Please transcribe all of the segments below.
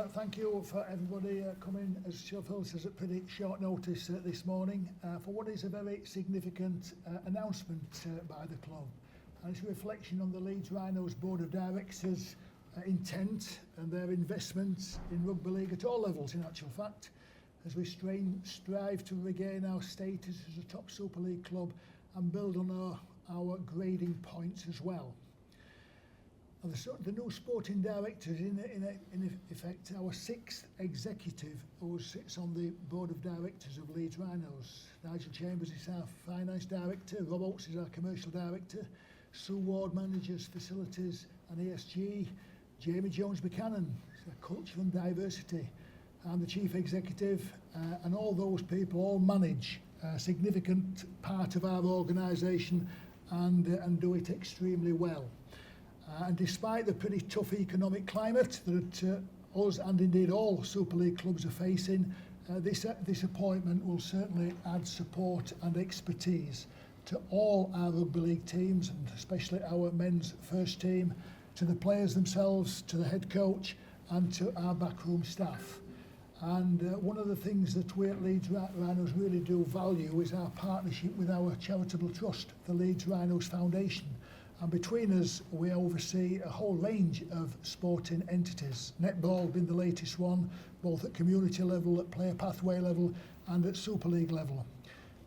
thank you for everybody coming, as Phil says, at pretty short notice this morning for what is a very significant announcement by the club. And it's a reflection on the Leeds Rhinos Board of Directors' intent and their investments in rugby league at all levels, in actual fact, as we strive to regain our status as a top Super League club and build on our grading points as well. The new sporting director is in effect our sixth executive who sits on the board of directors of Leeds Rhinos. Nigel Chambers is our finance director, Rob Oates is our commercial director, Sue Ward manages facilities and ESG, Jamie Jones Buchanan culture and diversity. I'm the chief executive, and all those people all manage a significant part of our organisation and do it extremely well. And despite the pretty tough economic climate that us and indeed all Super League clubs are facing, this appointment will certainly add support and expertise to all our rugby league teams, and especially our men's first team, to the players themselves, to the head coach and to our backroom staff. And one of the things that we at Leeds Rhinos really do value is our partnership with our charitable trust, the Leeds Rhinos Foundation. And between us, we oversee a whole range of sporting entities. Netball being the latest one, both at community level, at player pathway level, and at Super League level.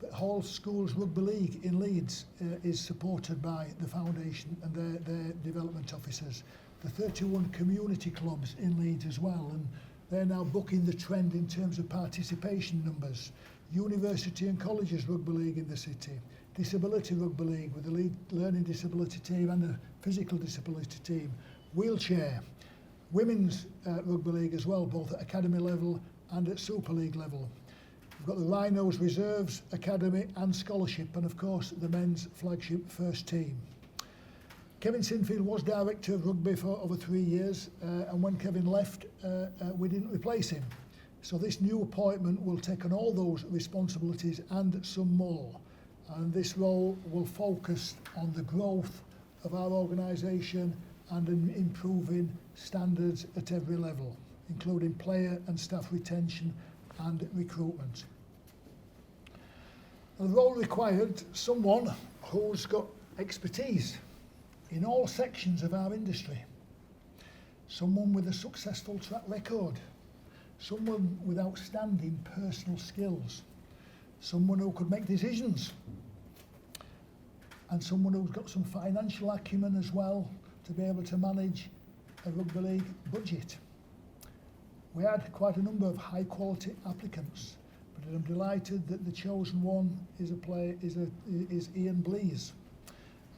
But Hall Schools Rugby League in Leeds is supported by the foundation and their development officers. The 31 community clubs in Leeds as well, and they're now bucking the trend in terms of participation numbers. University and colleges rugby league in the city. Disability Rugby League with the lead learning disability team and the physical disability team, wheelchair, women's rugby league as well, both at academy level and at Super League level. We've got the Rhinos Reserves Academy and Scholarship, and of course the men's flagship first team. Kevin Sinfield was director of rugby for over 3 years, and when Kevin left, we didn't replace him. So this new appointment will take on all those responsibilities and some more. And this role will focus on the growth of our organisation and in improving standards at every level, including player and staff retention and recruitment. The role required someone who's got expertise in all sections of our industry, someone with a successful track record, someone with outstanding personal skills, someone who could make decisions, and someone who's got some financial acumen as well to be able to manage a rugby league budget. We had quite a number of high quality applicants, but I'm delighted that the chosen one is Ian Blease.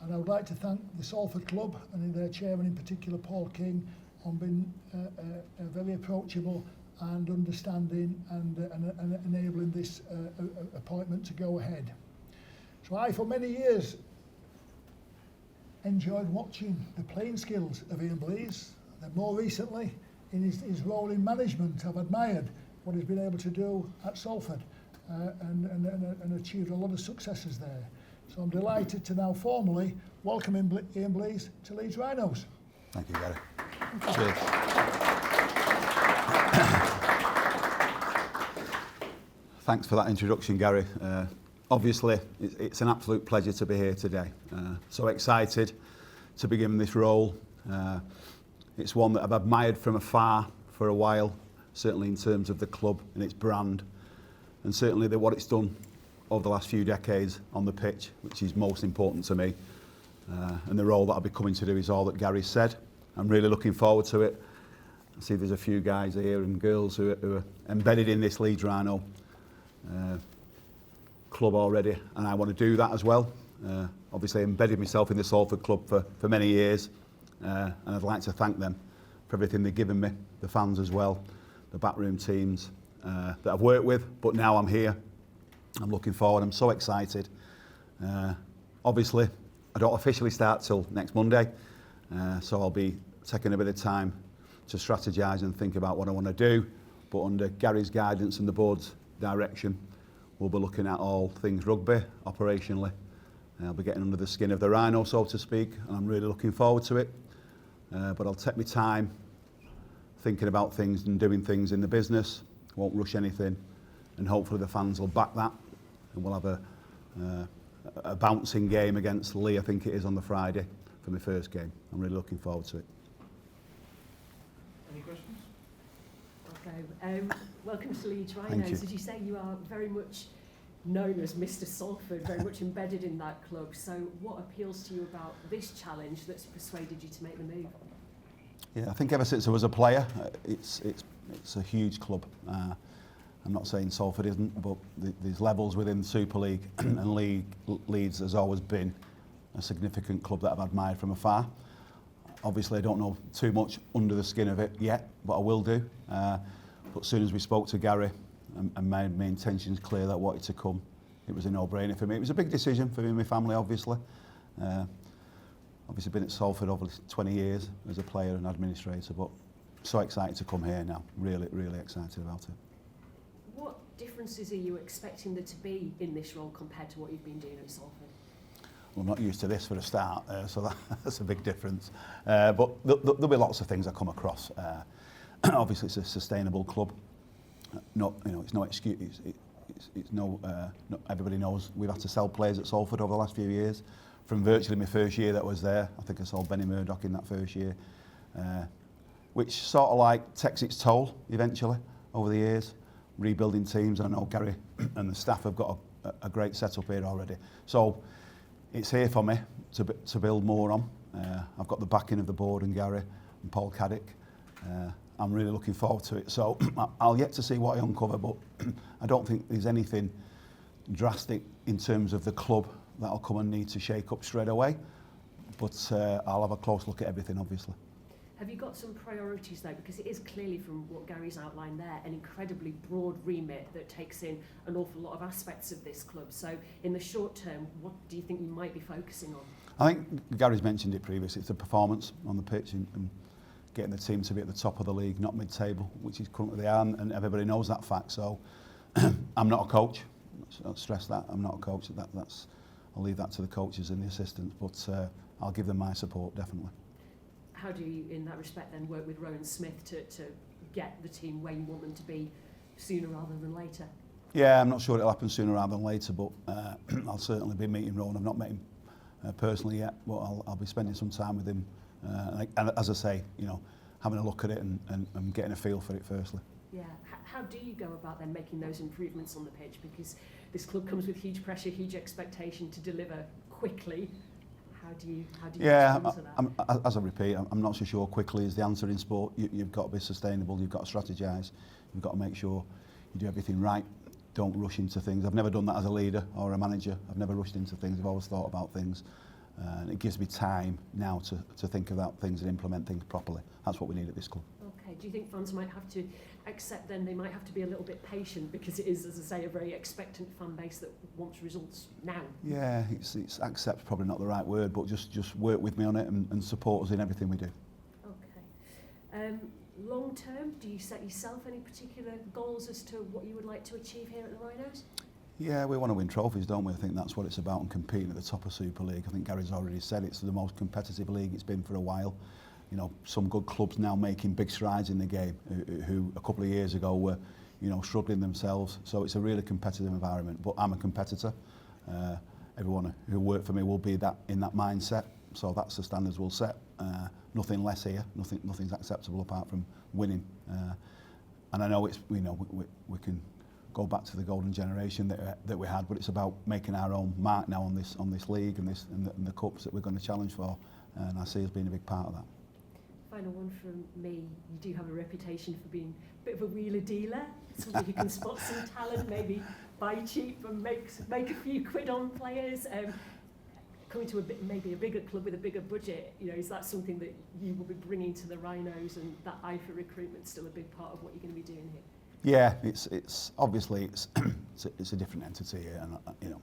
And I would like to thank the Salford Club and their chairman in particular, Paul King, on being very approachable and understanding and enabling this appointment to go ahead. So I, for many years, enjoyed watching the playing skills of Ian Blease. And more recently, in his role in management, I've admired what he's been able to do at Salford and achieved a lot of successes there. So I'm delighted to now formally welcome Ian Blease to Leeds Rhinos. Thank you, Gary. Cheers. Thanks for that introduction, Gary. Obviously, it's an absolute pleasure to be here today. So excited to be given this role. It's one that I've admired from afar for a while, certainly in terms of the club and its brand, and certainly what it's done over the last few decades on the pitch, which is most important to me. And the role that I'll be coming to do is all that Gary said. I'm really looking forward to it. I see there's a few guys here and girls who are embedded in this Leeds Rhino club already, and I want to do that as well. Obviously embedded myself in the Salford club for many years, and I'd like to thank them for everything they've given me, the fans as well, the backroom teams that I've worked with, but now I'm here. I'm looking forward, I'm so excited. Obviously, I don't officially start till next Monday, so I'll be taking a bit of time to strategise and think about what I want to do, but under Gary's guidance and the board's direction, we'll be looking at all things rugby, operationally. I'll be getting under the skin of the Rhino, so to speak, and I'm really looking forward to it. But I'll take my time thinking about things and doing things in the business, won't rush anything, and hopefully the fans will back that, and we'll have a bouncing game against Lee, I think it is, on the Friday for my first game. I'm really looking forward to it. Any questions? Okay. Welcome to Leeds Thank Rhinos. you. As you say, you are very much known as Mr. Salford, very much embedded in that club. So what appeals to you about this challenge that's persuaded you to make the move? Yeah, I think ever since I was a player, it's a huge club. I'm not saying Salford isn't, but there's levels within the Super League and Leeds has always been a significant club that I've admired from afar. Obviously, I don't know too much under the skin of it yet, but I will do. But as soon as we spoke to Gary and made my intentions clear that I wanted to come, it was a no-brainer for me. It was a big decision for me and my family, obviously. Obviously been at Salford over 20 years as a player and administrator, but so excited to come here now. Really, really excited about it. What differences are you expecting there to be in this role compared to what you've been doing at Salford? Well, I'm not used to this for a start, so that's a big difference. But there'll be lots of things I come across. Obviously, it's a sustainable club. It's no excuse. It's no. Everybody knows we've had to sell players at Salford over the last few years. From virtually my first year that I was there, I think I sold Benny Murdoch in that first year, which sort of like takes its toll eventually over the years. Rebuilding teams, I know Gary and the staff have got a great setup here already. So it's here for me to build more on. I've got the backing of the board and Gary and Paul Caddick. I'm really looking forward to it. So I'll yet to see what I uncover, but I don't think there's anything drastic in terms of the club that I'll come and need to shake up straight away. But I'll have a close look at everything, obviously. Have you got some priorities though? Because it is clearly, from what Gary's outlined there, an incredibly broad remit that takes in an awful lot of aspects of this club. So in the short term, what do you think you might be focusing on? I think Gary's mentioned it previously. It's the performance on the pitch and getting the team to be at the top of the league, not mid-table, which is currently they are, and everybody knows that fact. So I'm not a coach. I'll stress that. I'm not a coach. I'll leave that to the coaches and the assistants, but I'll give them my support, definitely. How do you, in that respect, then work with Rowan Smith to get the team where you want them to be sooner rather than later? Yeah, I'm not sure it'll happen sooner rather than later, but I'll certainly be meeting Rowan. I've not met him personally yet, but I'll be spending some time with him. And as I say, having a look at it and getting a feel for it firstly. Yeah. How do you go about then making those improvements on the pitch? Because this club comes with huge pressure, huge expectation to deliver quickly. How do you respond to that? As I repeat, I'm not so sure quickly is the answer in sport. You've got to be sustainable, you've got to strategise, you've got to make sure you do everything right. Don't rush into things. I've never done that as a leader or a manager. I've never rushed into things. I've always thought about things. And it gives me time now to think about things and implement things properly. That's what we need at this club. Okay. Do you think fans might have to accept then they might have to be a little bit patient, because it is, as I say, a very expectant fan base that wants results now? Yeah, it's accept probably not the right word, but just work with me on it and support us in everything we do. Okay. Long term, do you set yourself any particular goals as to what you would like to achieve here at the Rhinos? Yeah, we want to win trophies, don't we? I think that's what it's about, and competing at the top of Super League. I think Gary's already said it's the most competitive league it's been for a while. Some good clubs now making big strides in the game who a couple of years ago were, struggling themselves. So it's a really competitive environment, but I'm a competitor. Everyone who worked for me will be in that mindset. So that's the standards we'll set. Nothing less here. Nothing's acceptable apart from winning. And I know we can go back to the golden generation that we had, but it's about making our own mark now on this league and the cups that we're going to challenge for. And I see us being a big part of that. Final one from me. You do have a reputation for being a bit of a wheeler dealer, somebody who can spot some talent, maybe buy cheap and make a few quid on players. Coming to maybe a bigger club with a bigger budget, is that something that you will be bringing to the Rhinos, and that eye for recruitment still a big part of what you're going to be doing here? Yeah, it's obviously it's a different entity here, and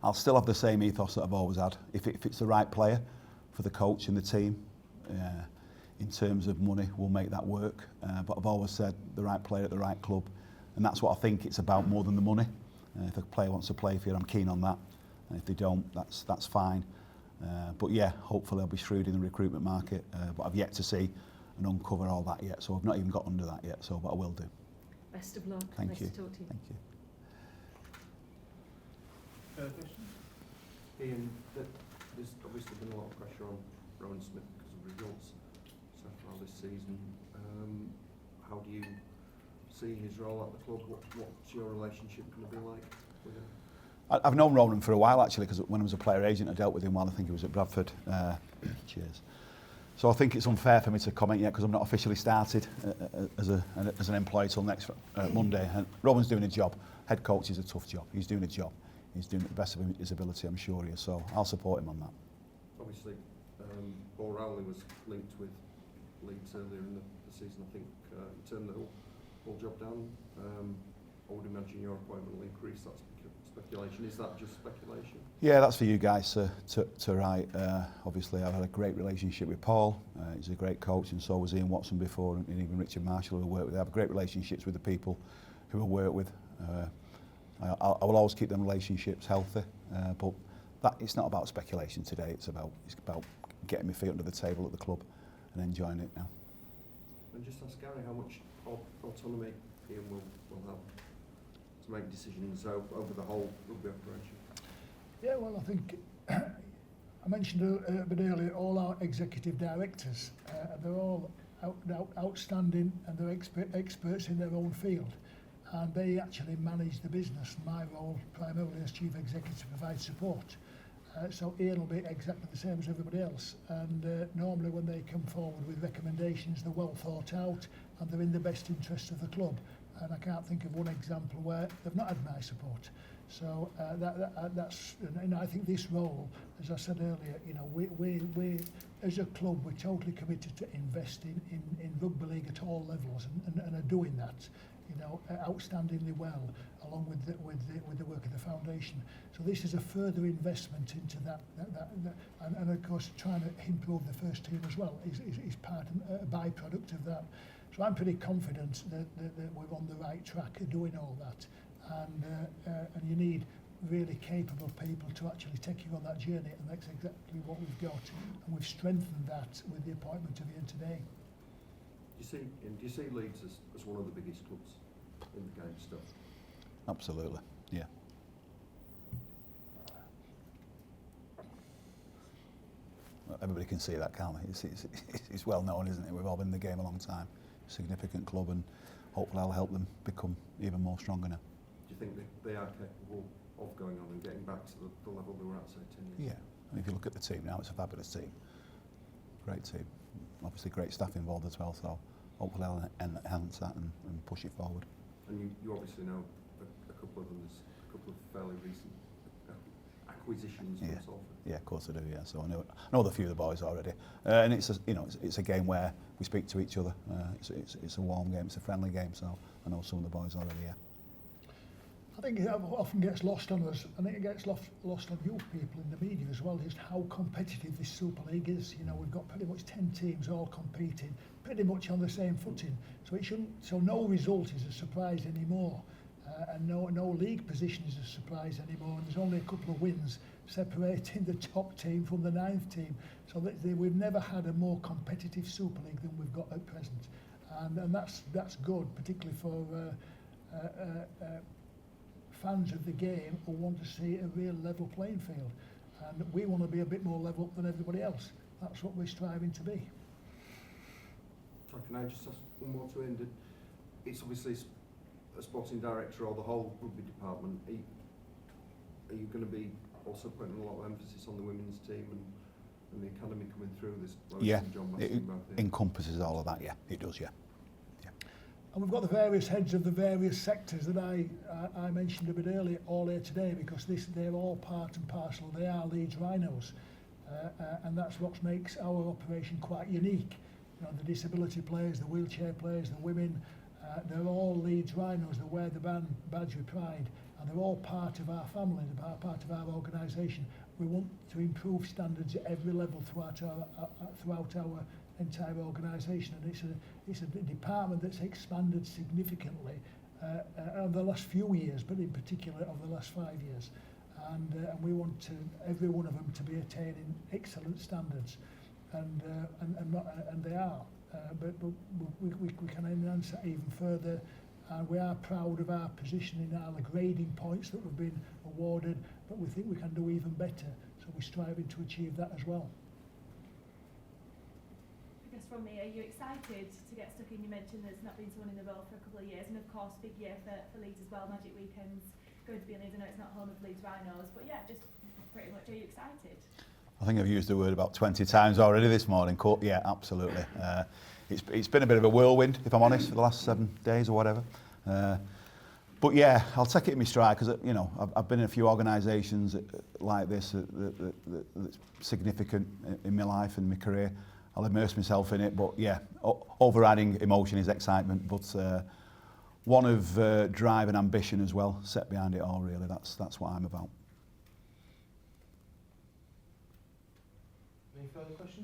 I'll still have the same ethos that I've always had. If it's the right player for the coach and the team, in terms of money, we'll make that work. But I've always said the right player at the right club, and that's what I think it's about more than the money. If a player wants to play for you, I'm keen on that. And if they don't, that's fine. But yeah, hopefully I'll be shrewd in the recruitment market. But I've yet to see and uncover all that yet. So I've not even got under that yet. So, but I will do. Best of luck. Thank nice you. to talk to you. Thank you. Question? Ian, there's obviously been a lot of pressure on Rowan Smith because of results so far this season. How do you see his role at the club? What's your relationship going to be like with him? I've known Ronan for a while actually, because when I was a player agent I dealt with him while I think he was at Bradford. Cheers. So I think it's unfair for me to comment yet because I'm not officially started as an employee till next Monday. And Rowan's doing a job. Head coach is a tough job. He's doing a job. He's doing it the best of his ability, I'm sure he is. So I'll support him on that. Obviously, Paul Rowley was linked with Leeds earlier in the season. I think he turned the whole job down. I would imagine your appointment will increase that speculation. Is that just speculation? Yeah, that's for you guys to write. Obviously, I've had a great relationship with Paul. He's a great coach, and so was Ian Watson before, and even Richard Marshall, who I work with. I have great relationships with the people who I work with. I will always keep them relationships healthy, but it's not about speculation today. It's about getting my feet under the table at the club and enjoying it now. And just ask Gary how much autonomy Ian will have to make decisions over the whole rugby operation. Yeah, well, I think I mentioned a bit earlier, all our executive directors, they're all outstanding and they're experts in their own field. And they actually manage the business. My role primarily as chief executive to provide support. So Ian will be exactly the same as everybody else. And normally when they come forward with recommendations, they're well thought out and they're in the best interest of the club. And I can't think of one example where they've not had my support. So that's, and I think this role, as I said earlier, you know, we as a club, we're totally committed to investing in rugby league at all levels and are doing that, you know, outstandingly well, along with the work of the foundation. So this is a further investment into that and of course trying to improve the first team as well is part and a byproduct of that. So I'm pretty confident that we're on the right track of doing all that, and you need really capable people to actually take you on that journey, and that's exactly what we've got, and we've strengthened that with the appointment of Ian today. Do you see Leeds as one of the biggest clubs in the game still? Absolutely, yeah. Well, everybody can see that, can't they? It's well known, isn't it? We've all been in the game a long time. Significant club, and hopefully I'll help them become even more stronger now. Do you think they are capable of going on and getting back to the level they were at, say, 10 years? Yeah, and if you look at the team now, it's a fabulous team. Great team. Obviously great staff involved as well, so hopefully I'll enhance that and push it forward. And you obviously know a couple of them. There's a couple of fairly recent acquisitions from Salford. Yeah, of course I do. Yeah, so I know the few of the boys already, and it's a game where we speak to each other. It's a warm game, it's a friendly game, so I know some of the boys already. Yeah. I think it often gets lost on us. I think it gets lost on you people in the media as well, just how competitive this Super League is. You know, we've got pretty much 10 teams all competing, pretty much on the same footing. So no result is a surprise anymore, and no league position is a surprise anymore. And there's only a couple of wins separating the top team from the 9th team. So we've never had a more competitive Super League than we've got at present, and that's good, particularly for fans of the game who want to see a real level playing field, and we want to be a bit more level than everybody else. That's what we're striving to be. Can I just ask one more to end? It's obviously a sporting director or the whole rugby department. Are you going to be also putting a lot of emphasis on the women's team and the academy coming through this? Yeah, it encompasses all of that. Yeah, it does. Yeah. And we've got the various heads of the various sectors that I mentioned a bit earlier, all here today, because they're all part and parcel. They are Leeds Rhinos, and that's what makes our operation quite unique. You know, the disability players, the wheelchair players, the women, they're all Leeds Rhinos. They wear the badge with pride, and they're all part of our family, they're part of our organisation. We want to improve standards at every level throughout our entire organisation, and it's a department that's expanded significantly over the last few years, but in particular over the last 5 years, and we want every one of them to be attaining excellent standards, and they are. but we can enhance that even further. And we are proud of our positioning, our grading points that we've been awarded, but we think we can do even better. So we're striving to achieve that as well. I guess from me, are you excited to get stuck in? You mentioned there's not been someone in the role for a couple of years, and of course, big year for Leeds as well. Magic Weekend's going to be in Leeds. I know it's not home of Leeds Rhinos, but yeah, just pretty much, are you excited? I think I've used the word about 20 times already this morning. Yeah, absolutely. It's been a bit of a whirlwind, if I'm honest, for the last 7 days or whatever. But yeah, I'll take it in my stride because you know I've been in a few organisations like this that's significant in my life and my career. I'll immerse myself in it. But yeah, overriding emotion is excitement, but one of drive and ambition as well, set behind it all. Really, that's what I'm about. Any further questions?